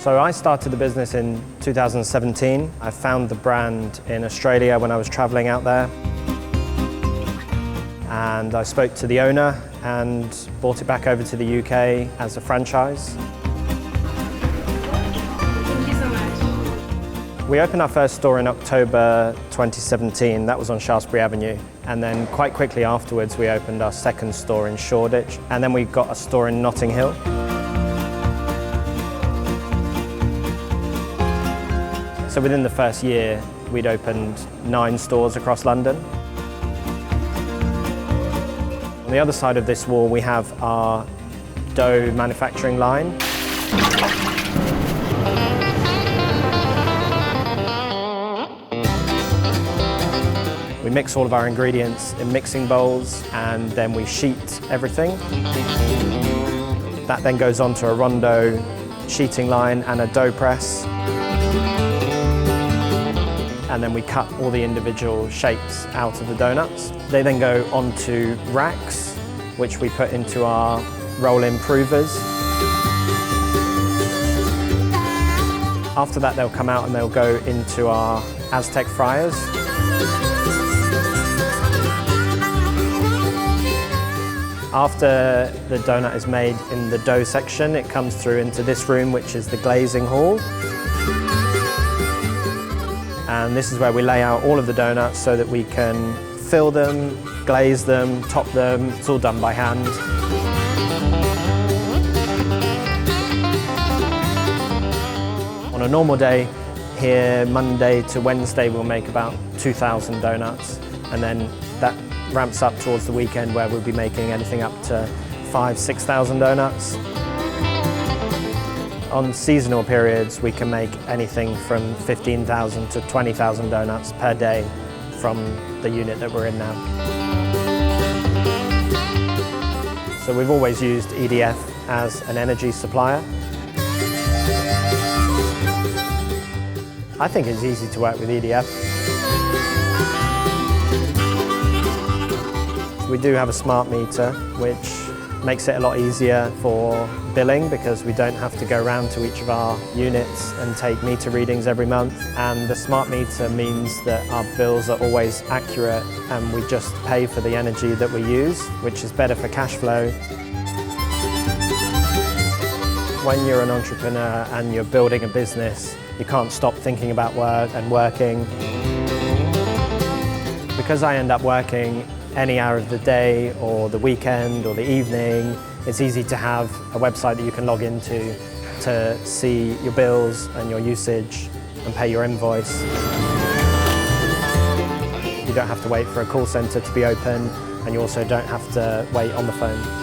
So I started the business in 2017. I found the brand in Australia when I was traveling out there. And I spoke to the owner and brought it back over to the UK as a franchise. Thank you so much. We opened our first store in October 2017. That was on Shaftesbury Avenue. And then quite quickly afterwards, we opened our second store in Shoreditch. And then we got a store in Notting Hill. So within the first year, we'd opened 9 stores across London. On the other side of this wall, we have our dough manufacturing line. We mix all of our ingredients in mixing bowls and then we sheet everything. That then goes on to a rondo sheeting line and a dough press. And then we cut all the individual shapes out of the donuts. They then go onto racks, which we put into our roll-in provers. After that, they'll come out and they'll go into our Aztec fryers. After the donut is made in the dough section, it comes through into this room, which is the glazing hall. And this is where we lay out all of the donuts so that we can fill them, glaze them, top them. It's all done by hand. On a normal day here, Monday to Wednesday, we'll make about 2,000 donuts. And then that ramps up towards the weekend where we'll be making anything up to 5,000 to 6,000 donuts. On seasonal periods, we can make anything from 15,000 to 20,000 donuts per day from the unit that we're in now. So we've always used EDF as an energy supplier. I think it's easy to work with EDF. We do have a smart meter, which makes it a lot easier for billing because we don't have to go around to each of our units and take meter readings every month. And the smart meter means that our bills are always accurate and we just pay for the energy that we use, which is better for cash flow. When you're an entrepreneur and you're building a business, you can't stop thinking about work and working. Because I end up working any hour of the day or the weekend or the evening, it's easy to have a website that you can log into to see your bills and your usage and pay your invoice. You don't have to wait for a call centre to be open and you also don't have to wait on the phone.